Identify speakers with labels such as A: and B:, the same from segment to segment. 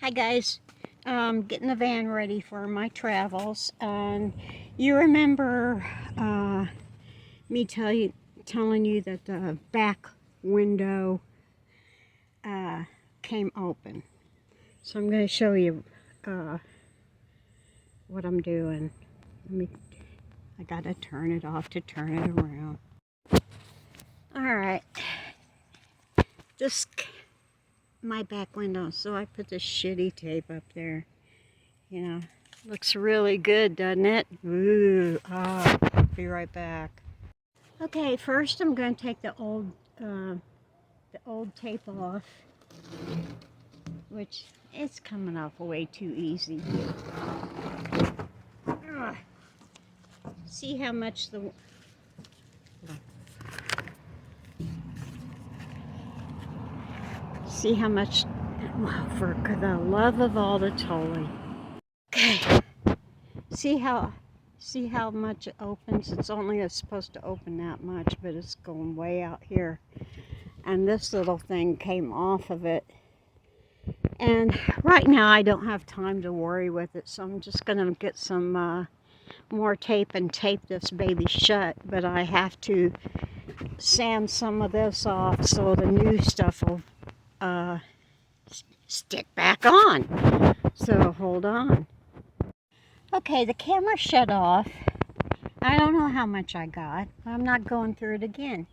A: Hi guys, getting the van ready for my travels. You remember me telling you that the back window came open. So I'm going to show you what I'm doing. I got to turn it off to turn it around. Alright, this my back window, so I put this shitty tape up there. You know, looks really good, doesn't it? Ooh, be right back. Okay, first I'm going to take the old tape off, which it's coming off way too easy. See how much for the love of all the Tully. Okay, see how much it opens? It's only supposed to open that much, but it's going way out here. And this little thing came off of it. And right now I don't have time to worry with it, so I'm just going to get some more tape and tape this baby shut. But I have to sand some of this off so the new stuff will stick back on. So hold on. Okay, the camera shut off. I don't know how much I got. I'm not going through it again.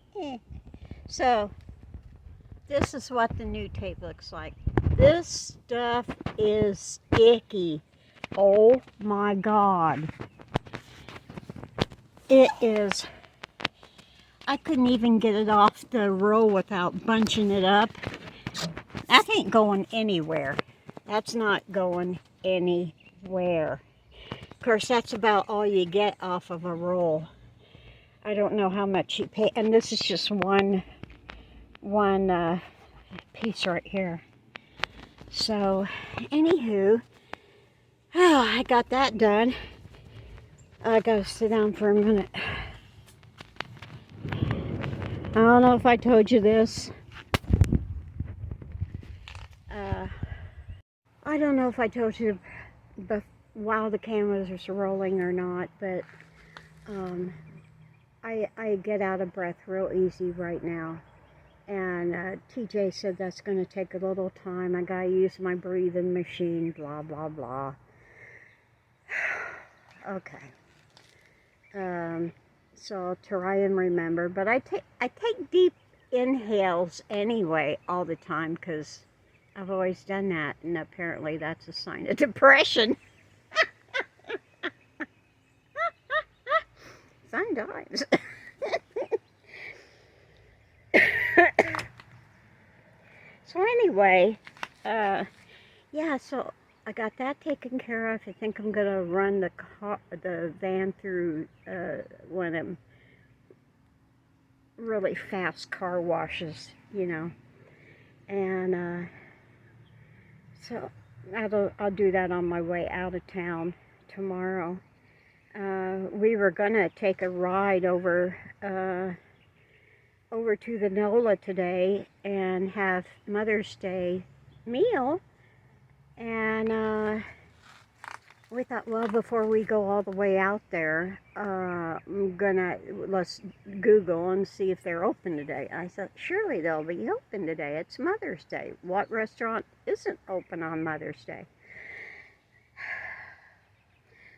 A: So this is what the new tape looks like. This stuff is icky. Oh my God. It is. I couldn't even get it off the roll without bunching it up. That ain't going anywhere. That's not going anywhere. Of course, that's about all you get off of a roll. I don't know how much you pay. And this is just one piece right here. So, anywho, I got that done. I gotta sit down for a minute. I don't know if I told you this. I don't know if I told you while the camera was rolling or not, but I get out of breath real easy right now. And TJ said that's going to take a little time. I got to use my breathing machine, blah, blah, blah. Okay. So I'll try and remember. But I take deep inhales anyway all the time because I've always done that. And apparently that's a sign of depression. Sometimes. So anyway, yeah, so I got that taken care of. I think I'm going to run the van through one of them really fast car washes, you know. And so I'll do that on my way out of town tomorrow. We were going to take a ride over to the NOLA today and have Mother's Day meal. And we thought, well, before we go all the way out there, let's Google and see if they're open today. I thought, surely they'll be open today. It's Mother's Day. What restaurant isn't open on Mother's Day?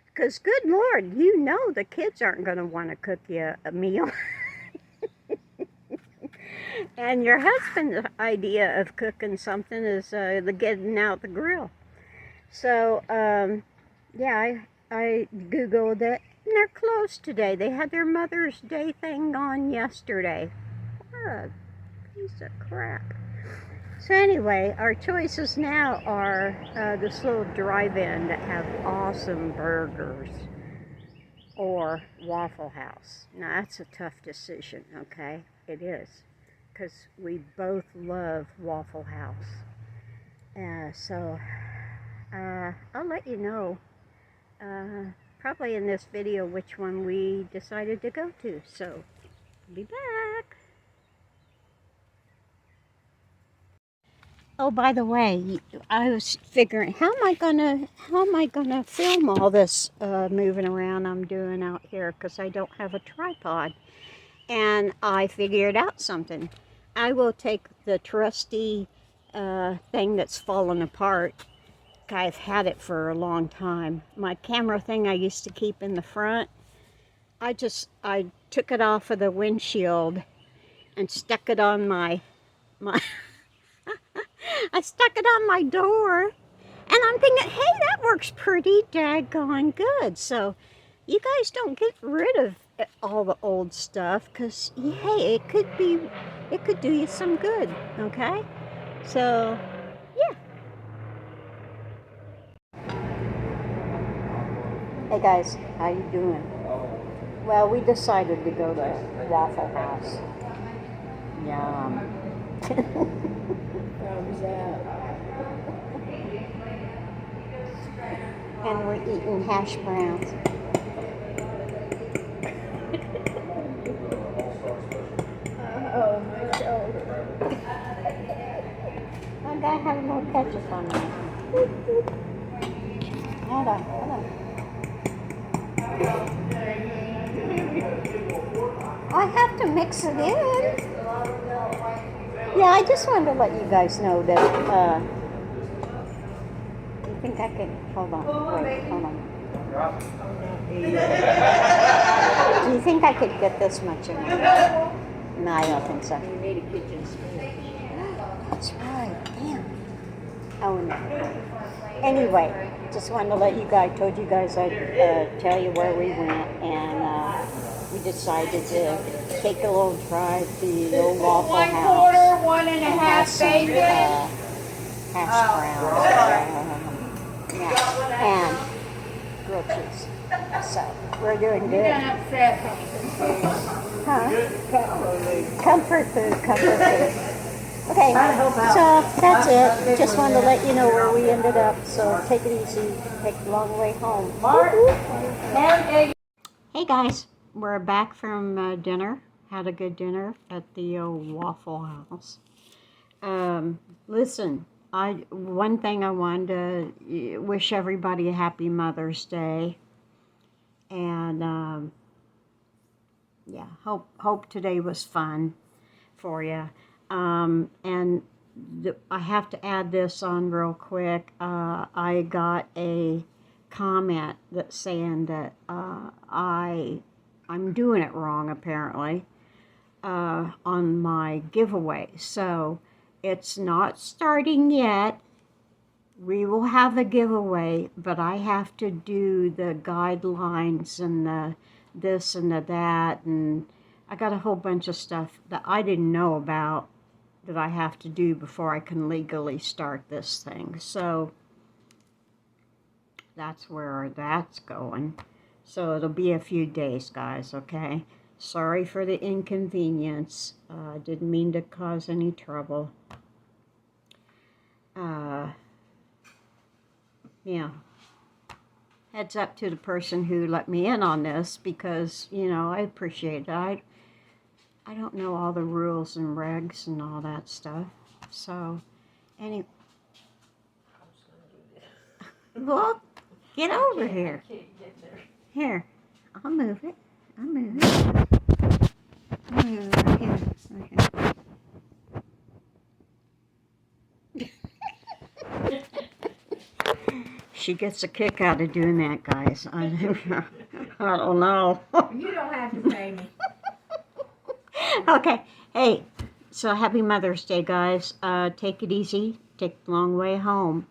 A: Because, good Lord, you know the kids aren't going to want to cook you a meal. And your husband's idea of cooking something is the getting out the grill. So, yeah, I Googled it, and they're closed today. They had their Mother's Day thing on yesterday. What a piece of crap. So anyway, our choices now are this little drive-in that have awesome burgers, or Waffle House. Now, that's a tough decision, okay? It is. Because we both love Waffle House. So I'll let you know probably in this video which one we decided to go to. So I'll be back. Oh, by the way, I was figuring how am I gonna film all this moving around I'm doing out here because I don't have a tripod. And I figured out something. I will take the trusty thing that's fallen apart. I've had it for a long time. My camera thing I used to keep in the front. I took it off of the windshield and stuck it on my I stuck it on my door, and I'm thinking, hey, that works pretty daggone good. So you guys don't get rid of all the old stuff, because hey, it could do you some good. Okay, so yeah. Hey guys, how you doing? Well, we decided to go to Waffle House. Yum.
B: How was that?
A: And we're eating hash browns.
B: Oh, my shoulder.
A: I gotta have a little ketchup on that. Hold on, hold on. I have to mix it in. Yeah, I just wanted to let you guys know that, you think I could, hold on, wait, hold on. Do you think I could get this much in? No, I don't think so.
B: You need a kitchen spoon.
A: That's right, damn. Oh, no. Anyway, just wanted to let you guys, told you guys I'd tell you where we went, and we decided to take a little drive to the old Waffle House.
B: 1/4, 1 and a
A: and
B: half,
A: have some
B: baby.
A: hash browns and grilled cheese. So we're doing good.
B: Upset.
A: Huh? Comfort food, comfort food. Okay, so that's it. Just wanted to let you know where we ended up. So take it easy. Take the long way home. Hey guys, we're back from dinner. Had a good dinner at the old Waffle House. Listen, one thing I wanted to wish everybody a happy Mother's Day, and yeah, hope today was fun for you. And I have to add this on real quick. I got a comment that's saying that I'm doing it wrong apparently on my giveaway. So it's not starting yet. We will have a giveaway, but I have to do the guidelines and the this and the that, and I got a whole bunch of stuff that I didn't know about that I have to do before I can legally start this thing. So that's where that's going. So it'll be a few days, guys, okay? Sorry for the inconvenience. Didn't mean to cause any trouble. Yeah. Heads up to the person who let me in on this, because, you know, I appreciate it. I don't know all the rules and regs and all that stuff. So, anyway. Well, get over here. Here, I'll move it. I'll move it. I'll move it right here. Okay. She gets a kick out of doing that, guys. I don't know.
B: You don't have to pay me.
A: Okay. Hey, so happy Mother's Day, guys. Take it easy. Take the long way home.